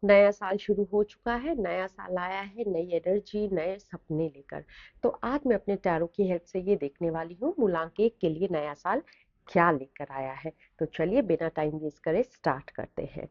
नया साल शुरू हो चुका है, नया साल आया है, नई एनर्जी, नए सपने लेकर। तो आज मैं अपने टैरो की हेल्प से ये देखने वाली हूँ मूलांक 1 के लिए नया साल क्या लेकर आया है। तो चलिए बिना टाइम वेस्ट करे स्टार्ट करते हैं।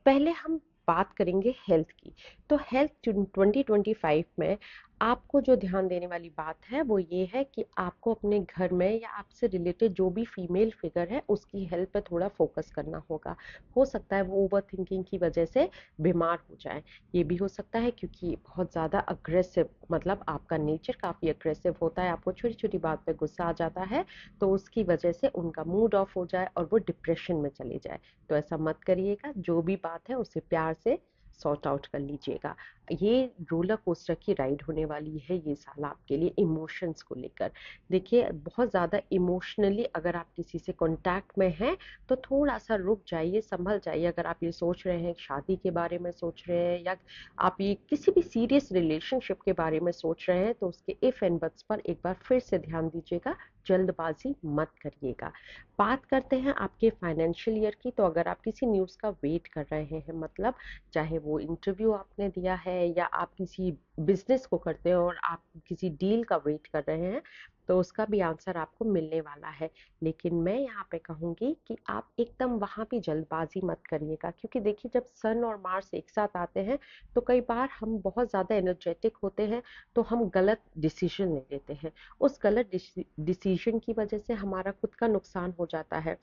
पहले हम बात करेंगे हेल्थ की। तो हेल्थ 2025 में आपको जो ध्यान देने वाली बात है वो ये है कि आपको अपने घर में या आपसे रिलेटेड जो भी फीमेल फिगर है उसकी हेल्थ पे थोड़ा फोकस करना होगा। हो सकता है वो ओवर थिंकिंग की वजह से बीमार हो जाए। ये भी हो सकता है क्योंकि बहुत ज़्यादा अग्रेसिव, मतलब आपका नेचर काफ़ी अग्रेसिव होता है, आपको छोटी छोटी बात पे गुस्सा आ जाता है, तो उसकी वजह से उनका मूड ऑफ हो जाए और वो डिप्रेशन में चले जाए। तो ऐसा मत करिएगा, जो भी बात है उसे प्यार से सॉर्ट आउट कर लीजिएगा। ये रोलर कोस्टर की राइड होने वाली है ये साल आपके लिए इमोशंस को लेकर। देखिए बहुत ज़्यादा इमोशनली अगर आप किसी से कांटेक्ट में हैं तो थोड़ा सा रुक जाइए, संभल जाइए। अगर आप ये सोच रहे हैं शादी के बारे में सोच रहे हैं या आप ये किसी भी सीरियस रिलेशनशिप के बारे में सोच रहे हैं तो उसके इफ एंड बट्स पर एक बार फिर से ध्यान दीजिएगा, जल्दबाजी मत करिएगा। बात करते हैं आपके फाइनेंशियल ईयर की। तो अगर आप किसी न्यूज़ का वेट कर रहे हैं, मतलब चाहे वो इंटरव्यू आपने दिया है या आप किसी बिजनेस को करते हैं और आप किसी डील का वेट कर रहे हैं, तो उसका भी आंसर आपको मिलने वाला है। लेकिन मैं यहाँ पे कहूँगी कि आप एकदम वहाँ भी जल्दबाजी मत करिएगा, क्योंकि देखिए जब सन और मार्स एक साथ आते हैं तो कई बार हम बहुत ज़्यादा एनर्जेटिक होते हैं, तो हम गलत डिसीजन ले लेते हैं। उस गलत डिसीजन की वजह से हमारा खुद का नुकसान हो जाता है।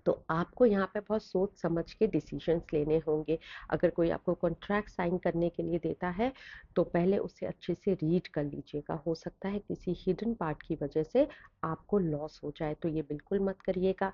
तो आपको यहाँ पे बहुत सोच समझ के डिसीजंस लेने होंगे। अगर कोई आपको कॉन्ट्रैक्ट साइन करने के लिए देता है तो पहले उसे अच्छे से रीड कर लीजिएगा। हो सकता है किसी हिडन पार्ट की वजह से आपको लॉस हो जाए, तो ये बिल्कुल मत करिएगा।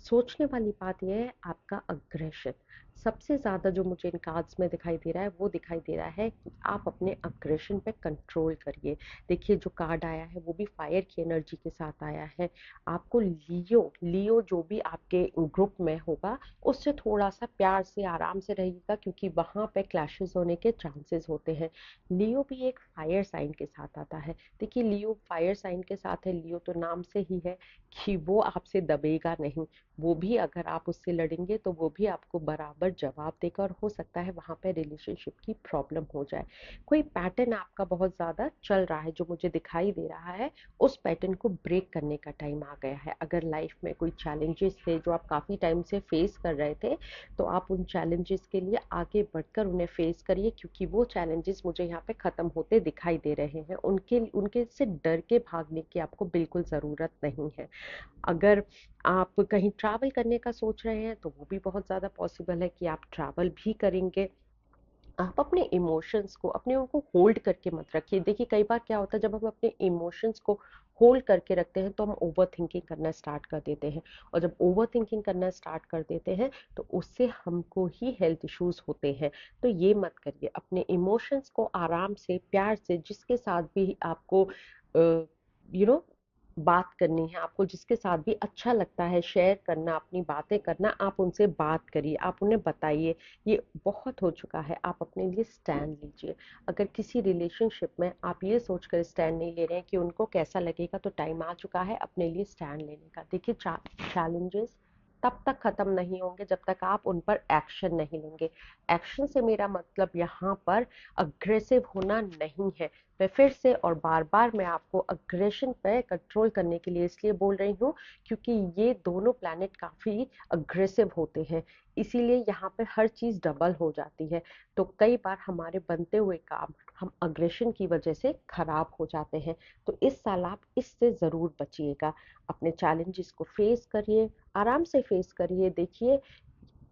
सोचने वाली बात यह है आपका अग्रेशन। सबसे ज़्यादा जो मुझे इन कार्ड्स में दिखाई दे रहा है वो दिखाई दे रहा है कि आप अपने अग्रेशन पे कंट्रोल करिए। देखिए जो कार्ड आया है वो भी फायर की एनर्जी के साथ आया है। आपको लियो लियो जो भी आपके ग्रुप में होगा उससे थोड़ा सा प्यार से आराम से रहिएगा, क्योंकि वहां पे क्लैशेस होने के चांसेस होते हैं। लियो भी एक फायर साइन के साथ आता है। देखिए लियो फायर साइन के साथ है, लियो तो नाम से ही है कि वो आपसे दबेगा नहीं। वो भी अगर आप उससे लड़ेंगे तो वो भी आपको बराबर जवाब देगा, और हो सकता है वहां पे रिलेशनशिप की प्रॉब्लम हो जाए। कोई पैटर्न आपका बहुत ज्यादा चल रहा है जो मुझे दिखाई दे रहा है, उस पैटर्न को ब्रेक करने का टाइम आ गया है। अगर लाइफ में कोई चैलेंजेस थे जो आप काफ़ी टाइम से फेस कर रहे थे, तो आप उन चैलेंजेस के लिए आगे बढ़कर उन्हें फेस करिए, क्योंकि वो चैलेंजेस मुझे यहाँ पे ख़त्म होते दिखाई दे रहे हैं। उनके उनके से डर के भागने की आपको बिल्कुल ज़रूरत नहीं है। अगर आप कहीं ट्रैवल करने का सोच रहे हैं तो वो भी बहुत ज़्यादा पॉसिबल है कि आप ट्रैवल भी करेंगे। आप अपने इमोशंस को अपने उनको होल्ड करके मत रखिए। देखिए कई बार क्या होता है, जब हम अपने इमोशंस को होल्ड करके रखते हैं तो हम ओवर थिंकिंग करना स्टार्ट कर देते हैं, और जब ओवर थिंकिंग करना स्टार्ट कर देते हैं तो उससे हमको ही हेल्थ इश्यूज होते हैं। तो ये मत करिए, अपने इमोशंस को आराम से प्यार से जिसके साथ भी आपको यू नो बात करनी है, आपको जिसके साथ भी अच्छा लगता है शेयर करना, अपनी बातें करना, आप उनसे बात करिए, आप उन्हें बताइए। ये बहुत हो चुका है, आप अपने लिए स्टैंड लीजिए। अगर किसी रिलेशनशिप में आप ये सोचकर स्टैंड नहीं ले रहे हैं कि उनको कैसा लगेगा, तो टाइम आ चुका है अपने लिए स्टैंड लेने का। देखिए चैलेंजेस तब तक खत्म नहीं होंगे जब तक आप उन पर एक्शन नहीं लेंगे। एक्शन से मेरा मतलब यहाँ पर अग्रेसिव होना नहीं है। मैं फिर से और बार बार मैं आपको अग्रेशन पे कंट्रोल करने के लिए इसलिए बोल रही हूँ क्योंकि ये दोनों प्लैनेट काफी अग्रेसिव होते हैं, इसीलिए यहाँ पे हर चीज डबल हो जाती है। तो कई बार हमारे बनते हुए काम हम अग्रेशन की वजह से खराब हो जाते हैं। तो इस साल आप इससे जरूर बचिएगा। अपने चैलेंजेस को फेस करिए, आराम से फेस करिए। देखिए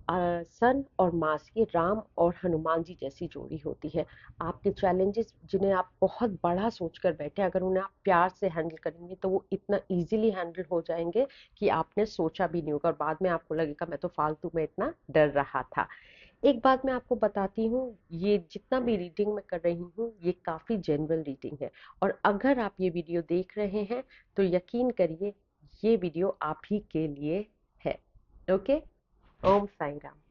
सन और मार्स ये राम और हनुमान जी जैसी जोड़ी होती है। आपके चैलेंजेस जिन्हें आप बहुत बड़ा सोचकर बैठे, अगर उन्हें आप प्यार से हैंडल करेंगे तो वो इतना इजीली हैंडल हो जाएंगे कि आपने सोचा भी नहीं होगा, और बाद में आपको लगेगा मैं तो फालतू में इतना डर रहा था। एक बात मैं आपको बताती हूँ, ये जितना भी रीडिंग मैं कर रही हूँ ये काफी जनरल रीडिंग है, और अगर आप ये वीडियो देख रहे हैं तो यकीन करिए ये वीडियो आप ही के लिए है। ओके। ओम साई राम।